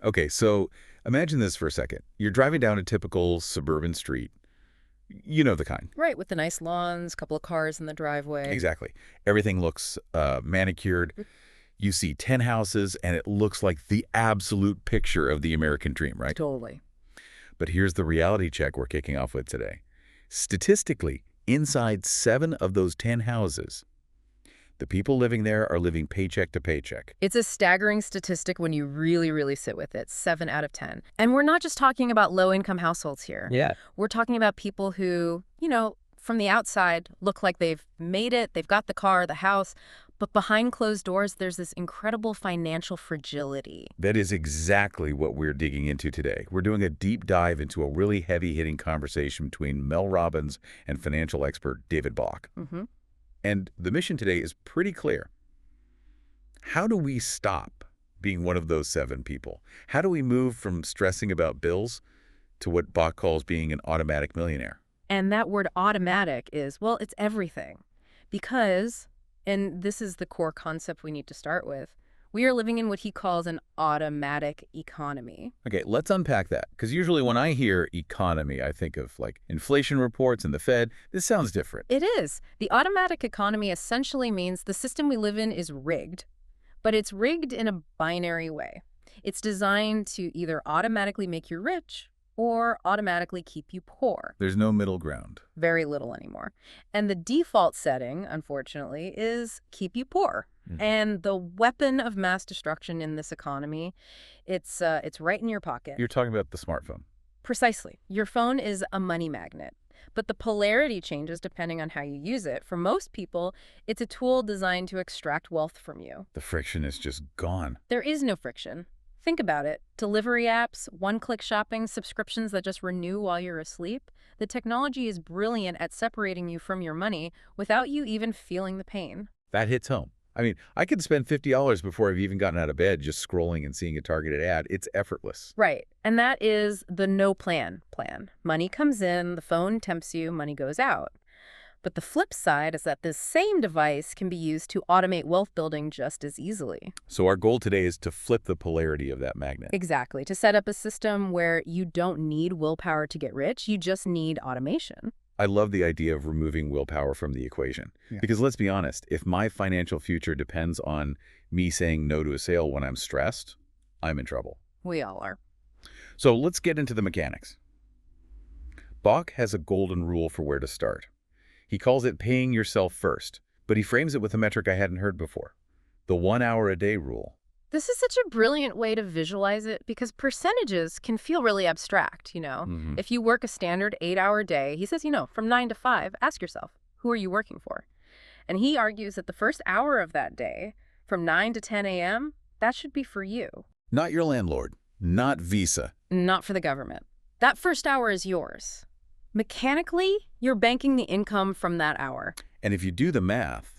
Okay, so imagine this for a second. You're driving down a typical suburban street. You know the kind. Right, with the nice lawns, couple of cars in the driveway. Exactly. Everything looks manicured. You see 10 houses, and it looks like the absolute picture of the American dream, right? Totally. But here's the reality check we're kicking off with today. Statistically, inside 7 of those 10 houses, the people living there are living paycheck to paycheck. It's a staggering statistic when you really, really sit with it, 7 out of 10. And we're not just talking about low-income households here. Yeah. We're talking about people who, from the outside look like they've made it, they've got the car, the house, but behind closed doors, there's this incredible financial fragility. That is exactly what we're digging into today. We're doing a deep dive into a really heavy-hitting conversation between Mel Robbins and financial expert David Bach. Mm-hmm. And the mission today is pretty clear. How do we stop being one of those 7 people? How do we move from stressing about bills to what Bach calls being an automatic millionaire? And that word automatic is, well, it's everything. Because, and this is the core concept we need to start with, we are living in what he calls an automatic economy. Okay, let's unpack that. Because usually when I hear economy, I think of like inflation reports and the Fed. This sounds different. It is. The automatic economy essentially means the system we live in is rigged, but it's rigged in a binary way. It's designed to either automatically make you rich or automatically keep you poor. There's no middle ground. Very little anymore. And the default setting, unfortunately, is keep you poor. And the weapon of mass destruction in this economy, it's right in your pocket. You're talking about the smartphone. Precisely. Your phone is a money magnet. But the polarity changes depending on how you use it. For most people, it's a tool designed to extract wealth from you. The friction is just gone. There is no friction. Think about it. Delivery apps, one-click shopping, subscriptions that just renew while you're asleep. The technology is brilliant at separating you from your money without you even feeling the pain. That hits home. I mean, I could spend $50 before I've even gotten out of bed just scrolling and seeing a targeted ad. It's effortless. Right. And that is the no plan. Money comes in, the phone tempts you, money goes out. But the flip side is that this same device can be used to automate wealth building just as easily. So our goal today is to flip the polarity of that magnet. Exactly. To set up a system where you don't need willpower to get rich, you just need automation. I love the idea of removing willpower from the equation. Yeah. Because let's be honest, if my financial future depends on me saying no to a sale when I'm stressed, I'm in trouble. We all are. So let's get into the mechanics. Bach has a golden rule for where to start. He calls it paying yourself first, but he frames it with a metric I hadn't heard before, the 1 hour a day rule. This is such a brilliant way to visualize it because percentages can feel really abstract, If you work a standard 8-hour day, he says, from 9 to 5, ask yourself, who are you working for? And he argues that the first hour of that day, from 9 to 10 a.m., that should be for you. Not your landlord, not Visa. Not for the government. That first hour is yours. Mechanically, you're banking the income from that hour. And if you do the math,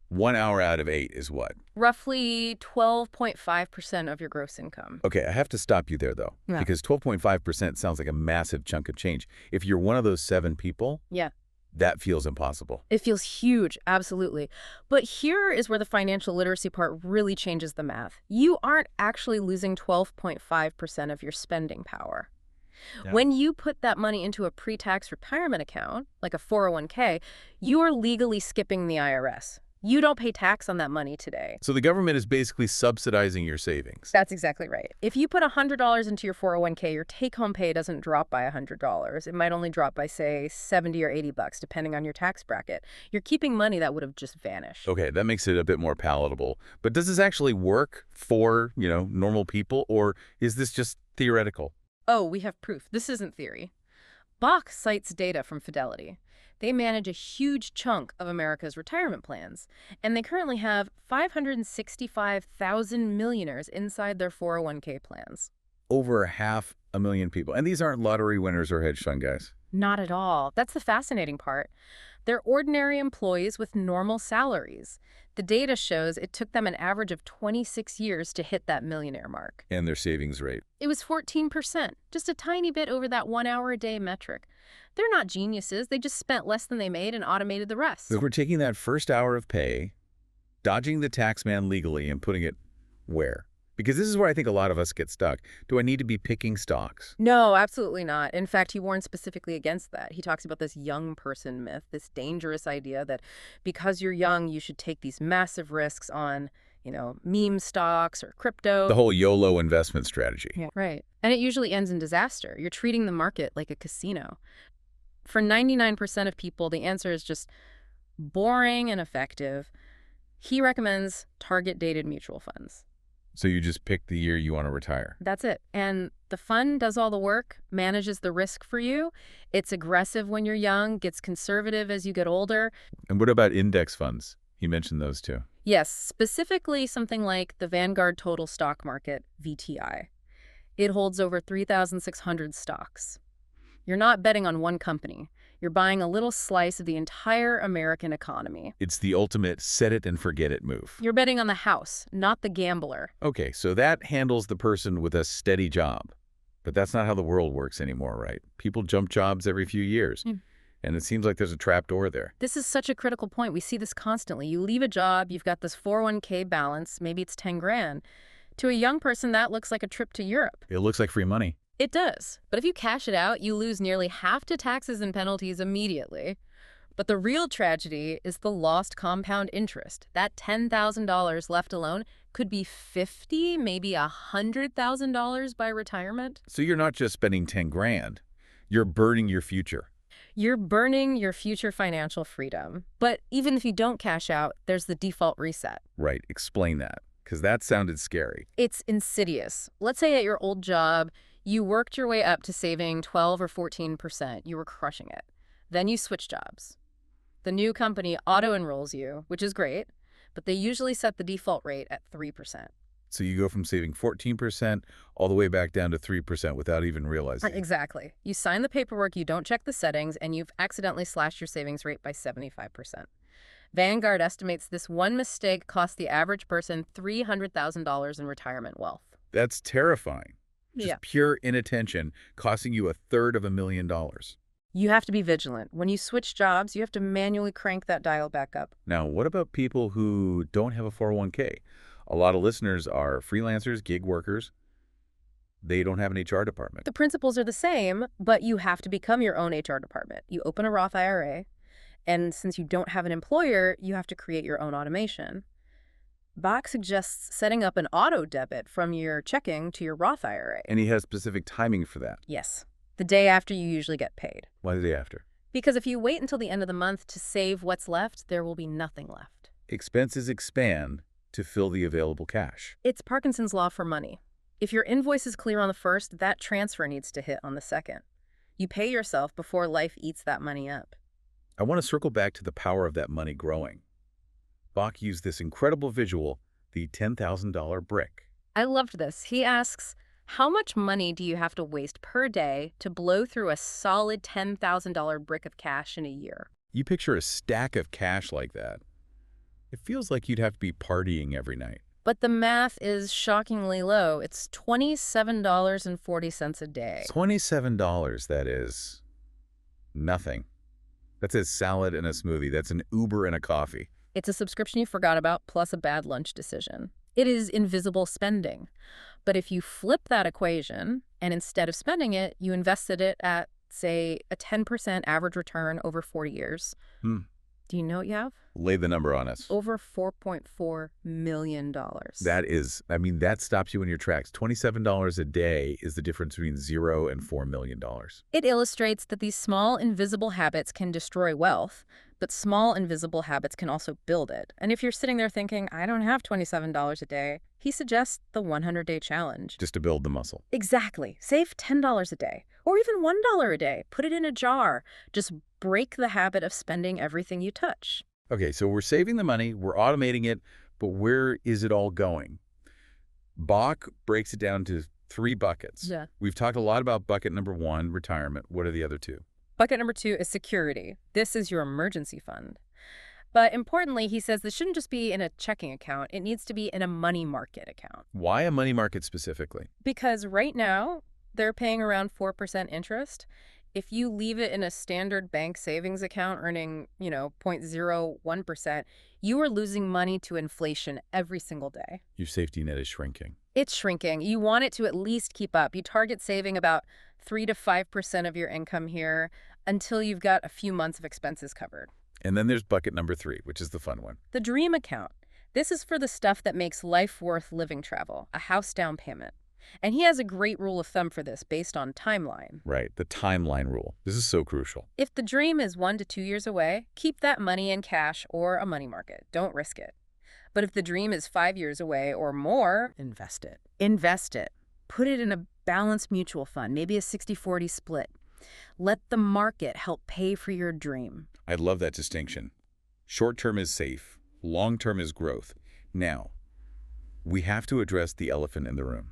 1 hour out of 8 is what? Roughly 12.5% of your gross income. Okay, I have to stop you there, though, Yeah. because 12.5% sounds like a massive chunk of change. If you're one of those 7 people, Yeah. that feels impossible. It feels huge, absolutely. But here is where the financial literacy part really changes the math. You aren't actually losing 12.5% of your spending power. Yeah. When you put that money into a pre-tax retirement account, like a 401k, you are legally skipping the IRS. You don't pay tax on that money today. So the government is basically subsidizing your savings. That's exactly right. If you put $100 into your 401k, your take-home pay doesn't drop by $100. It might only drop by, say, $70 or $80, depending on your tax bracket. You're keeping money that would have just vanished. Okay, that makes it a bit more palatable. But does this actually work for, normal people, or is this just theoretical? Oh, we have proof. This isn't theory. Bach cites data from Fidelity. They manage a huge chunk of America's retirement plans, and they currently have 565,000 millionaires inside their 401k plans. Over 500,000 people. And these aren't lottery winners or hedge fund guys. Not at all. That's the fascinating part. They're ordinary employees with normal salaries. The data shows it took them an average of 26 years to hit that millionaire mark. And their savings rate. It was 14%, just a tiny bit over that 1 hour a day metric. They're not geniuses. They just spent less than they made and automated the rest. So we're taking that first hour of pay, dodging the tax man legally, and putting it where? Because this is where I think a lot of us get stuck. Do I need to be picking stocks? No, absolutely not. In fact, he warns specifically against that. He talks about this young person myth, this dangerous idea that because you're young, you should take these massive risks on, meme stocks or crypto. The whole YOLO investment strategy. Yeah. Right. And it usually ends in disaster. You're treating the market like a casino. For 99% of people, the answer is just boring and effective. He recommends target-dated mutual funds. So you just pick the year you want to retire. That's it. And the fund does all the work, manages the risk for you. It's aggressive when you're young, gets conservative as you get older. And what about index funds? You mentioned those too. Yes, specifically something like the Vanguard Total Stock Market, VTI. It holds over 3,600 stocks. You're not betting on one company. You're buying a little slice of the entire American economy. It's the ultimate set it and forget it move. You're betting on the house, not the gambler. Okay, so that handles the person with a steady job. But that's not how the world works anymore, right? People jump jobs every few years. And it seems like there's a trap door there. This is such a critical point. We see this constantly. You leave a job, you've got this 401k balance, maybe it's 10 grand. To a young person, that looks like a trip to Europe. It looks like free money. It does. But if you cash it out, you lose nearly half to taxes and penalties immediately. But the real tragedy is the lost compound interest. That $10,000 left alone could be $50,000, maybe $100,000 by retirement. So you're not just spending 10 grand. You're burning your future. You're burning your future financial freedom. But even if you don't cash out, there's the default reset. Right. Explain that, because that sounded scary. It's insidious. Let's say at your old job, you worked your way up to saving 12 or 14%. You were crushing it. Then you switch jobs. The new company auto-enrolls you, which is great, but they usually set the default rate at 3%. So you go from saving 14% all the way back down to 3% without even realizing it. Exactly. You sign the paperwork, you don't check the settings, and you've accidentally slashed your savings rate by 75%. Vanguard estimates this one mistake cost the average person $300,000 in retirement wealth. That's terrifying. Just pure inattention costing you $350,000. You have to be vigilant. When you switch jobs, you have to manually crank that dial back up. Now, what about people who don't have a 401k? A lot of listeners are freelancers, gig workers. They don't have an HR department. The principles are the same, but you have to become your own HR department. You open a Roth IRA, and since you don't have an employer, you have to create your own automation. Bach suggests setting up an auto debit from your checking to your Roth IRA. And he has specific timing for that. Yes. The day after you usually get paid. Why the day after? Because if you wait until the end of the month to save what's left, there will be nothing left. Expenses expand to fill the available cash. It's Parkinson's law for money. If your invoice is clear on the first, that transfer needs to hit on the second. You pay yourself before life eats that money up. I want to circle back to the power of that money growing. Bach used this incredible visual, the $10,000 brick. I loved this. He asks, how much money do you have to waste per day to blow through a solid $10,000 brick of cash in a year? You picture a stack of cash like that. It feels like you'd have to be partying every night. But the math is shockingly low. It's $27.40 a day. $27, that is nothing. That's a salad and a smoothie. That's an Uber and a coffee. It's a subscription you forgot about, plus a bad lunch decision. It is invisible spending. But if you flip that equation, and instead of spending it, you invested it at, say, a 10% average return over 40 years. Do you know what you have? Lay the number on us. Over $4.4 million. That is, that stops you in your tracks. $27 a day is the difference between $0 and $4 million. It illustrates that these small, invisible habits can destroy wealth, but small, invisible habits can also build it. And if you're sitting there thinking, I don't have $27 a day, he suggests the 100-day challenge. Just to build the muscle. Exactly. Save $10 a day, or even $1 a day. Put it in a jar. Just break the habit of spending everything you touch. Okay, so we're saving the money, we're automating it, but where is it all going? Bach breaks it down to 3 buckets. Yeah. We've talked a lot about bucket number 1, retirement. What are the other 2? Bucket number 2 is security. This is your emergency fund. But importantly, he says this shouldn't just be in a checking account. It needs to be in a money market account. Why a money market specifically? Because right now, they're paying around 4% interest. If you leave it in a standard bank savings account earning, 0.01%, you are losing money to inflation every single day. Your safety net is shrinking. It's shrinking. You want it to at least keep up. You target saving about 3 to 5% of your income here until you've got a few months of expenses covered. And then there's bucket number 3, which is the fun one. The dream account. This is for the stuff that makes life worth living travel, a house down payment. And he has a great rule of thumb for this based on timeline. Right, the timeline rule. This is so crucial. If the dream is 1 to 2 years away, keep that money in cash or a money market. Don't risk it. But if the dream is 5 years away or more, invest it. Invest it. Put it in a balanced mutual fund, maybe a 60-40 split. Let the market help pay for your dream. I love that distinction. Short-term is safe. Long-term is growth. Now, we have to address the elephant in the room.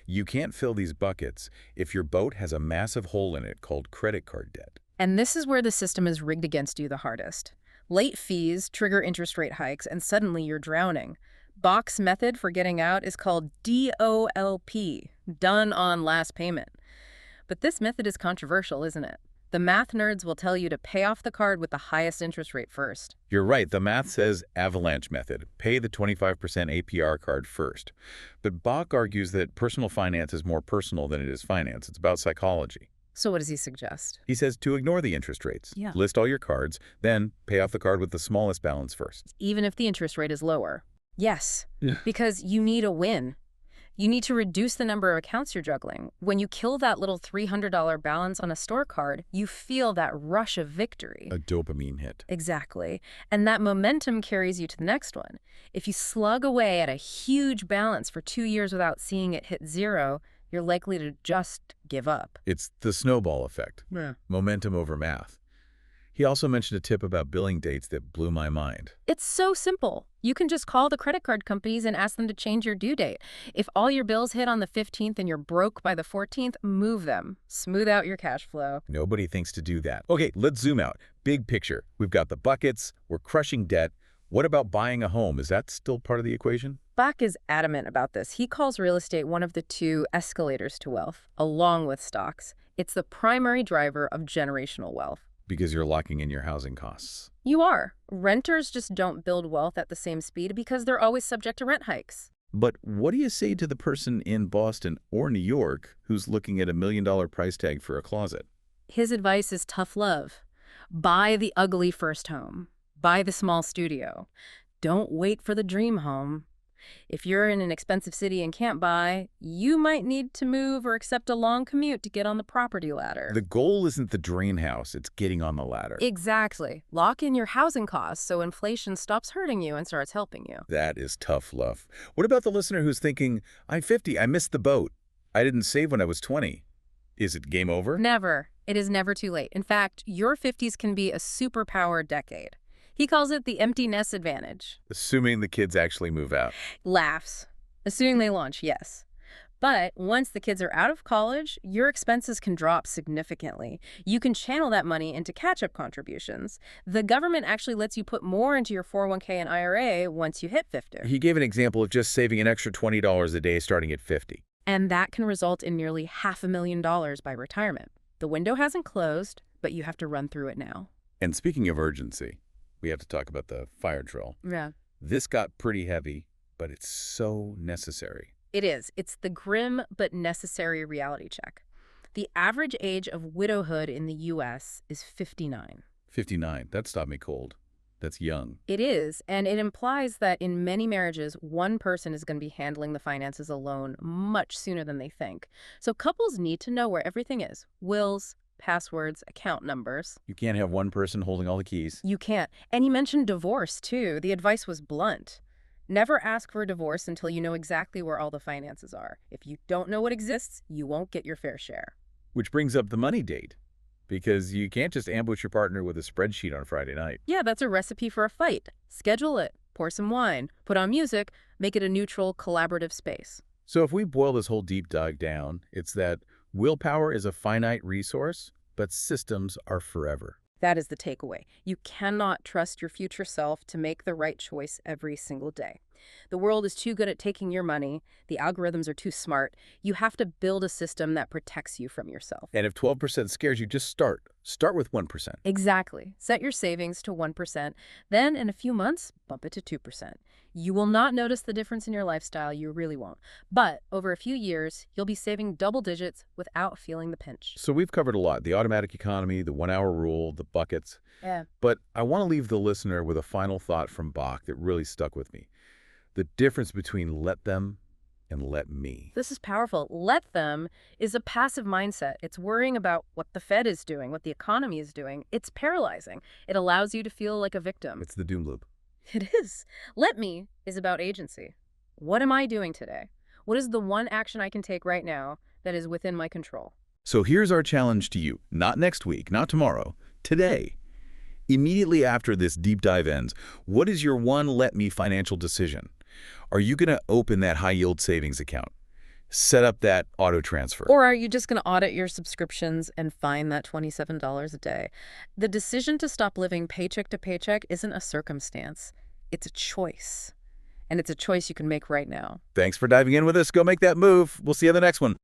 You can't fill these buckets if your boat has a massive hole in it called credit card debt. And this is where the system is rigged against you the hardest. Late fees trigger interest rate hikes, and suddenly you're drowning. Bach's method for getting out is called DOLP, done on last payment. But this method is controversial, isn't it? The math nerds will tell you to pay off the card with the highest interest rate first. You're right, the math says avalanche method. Pay the 25% APR card first. But Bach argues that personal finance is more personal than it is finance. It's about psychology. So what does he suggest? He says to ignore the interest rates. Yeah. List all your cards, then pay off the card with the smallest balance first. Even if the interest rate is lower. Yes, Yeah. because you need a win. You need to reduce the number of accounts you're juggling. When you kill that little $300 balance on a store card, you feel that rush of victory. A dopamine hit. Exactly. And that momentum carries you to the next one. If you slug away at a huge balance for 2 years without seeing it hit zero, you're likely to just give up. It's the snowball effect. Yeah. Momentum over math. He also mentioned a tip about billing dates that blew my mind. It's so simple. You can just call the credit card companies and ask them to change your due date. If all your bills hit on the 15th and you're broke by the 14th, move them. Smooth out your cash flow. Nobody thinks to do that. Okay, let's zoom out. Big picture. We've got the buckets. We're crushing debt. What about buying a home? Is that still part of the equation? Bach is adamant about this. He calls real estate one of the 2 escalators to wealth, along with stocks. It's the primary driver of generational wealth. Because you're locking in your housing costs. You are. Renters just don't build wealth at the same speed because they're always subject to rent hikes. But what do you say to the person in Boston or New York who's looking at $1 million price tag for a closet? His advice is tough love. Buy the ugly first home. Buy the small studio. Don't wait for the dream home. If you're in an expensive city and can't buy, you might need to move or accept a long commute to get on the property ladder. The goal isn't the dream house, it's getting on the ladder. Exactly. Lock in your housing costs so inflation stops hurting you and starts helping you. That is tough love. What about the listener who's thinking, I'm 50, I missed the boat. I didn't save when I was 20. Is it game over? Never. It is never too late. In fact, your 50s can be a superpower decade. He calls it the empty nest advantage. Assuming the kids actually move out. Laughs. Assuming they launch, yes. But once the kids are out of college, your expenses can drop significantly. You can channel that money into catch-up contributions. The government actually lets you put more into your 401k and IRA once you hit 50. He gave an example of just saving an extra $20 a day starting at 50. And that can result in nearly $500,000 by retirement. The window hasn't closed, but you have to run through it now. And speaking of urgency, we have to talk about the fire drill. Yeah. This got pretty heavy, but it's so necessary. It is. It's the grim but necessary reality check. The average age of widowhood in the U.S. is 59. 59, that stopped me cold. That's young. It is, and it implies that in many marriages, one person is going to be handling the finances alone much sooner than they think. So couples need to know where everything is. Wills, passwords, account numbers. You can't have one person holding all the keys. You can't. And he mentioned divorce, too. The advice was blunt. Never ask for a divorce until you know exactly where all the finances are. If you don't know what exists, you won't get your fair share. Which brings up the money date. Because you can't just ambush your partner with a spreadsheet on Friday night. Yeah, that's a recipe for a fight. Schedule it, pour some wine, put on music, make it a neutral, collaborative space. So if we boil this whole deep dive down, it's that willpower is a finite resource, but systems are forever. That is the takeaway. You cannot trust your future self to make the right choice every single day. The world is too good at taking your money. The algorithms are too smart. You have to build a system that protects you from yourself. And if 12% scares you, just start. Start with 1%. Exactly. Set your savings to 1%. Then, in a few months, bump it to 2%. You will not notice the difference in your lifestyle. You really won't. But over a few years, you'll be saving double digits without feeling the pinch. So we've covered a lot. The automatic economy, the 1-hour rule, the buckets. Yeah. But I want to leave the listener with a final thought from Bach that really stuck with me. The difference between let them and let me. This is powerful. Let them is a passive mindset. It's worrying about what the Fed is doing, what the economy is doing. It's paralyzing. It allows you to feel like a victim. It's the doom loop. It is. Let me is about agency. What am I doing today? What is the one action I can take right now that is within my control? So here's our challenge to you. Not next week, not tomorrow, today. Immediately after this deep dive ends, what is your one let me financial decision? Are you going to open that high-yield savings account? Set up that auto transfer? Or are you just going to audit your subscriptions and find that $27 a day? The decision to stop living paycheck to paycheck isn't a circumstance. It's a choice. And it's a choice you can make right now. Thanks for diving in with us. Go make that move. We'll see you in the next one.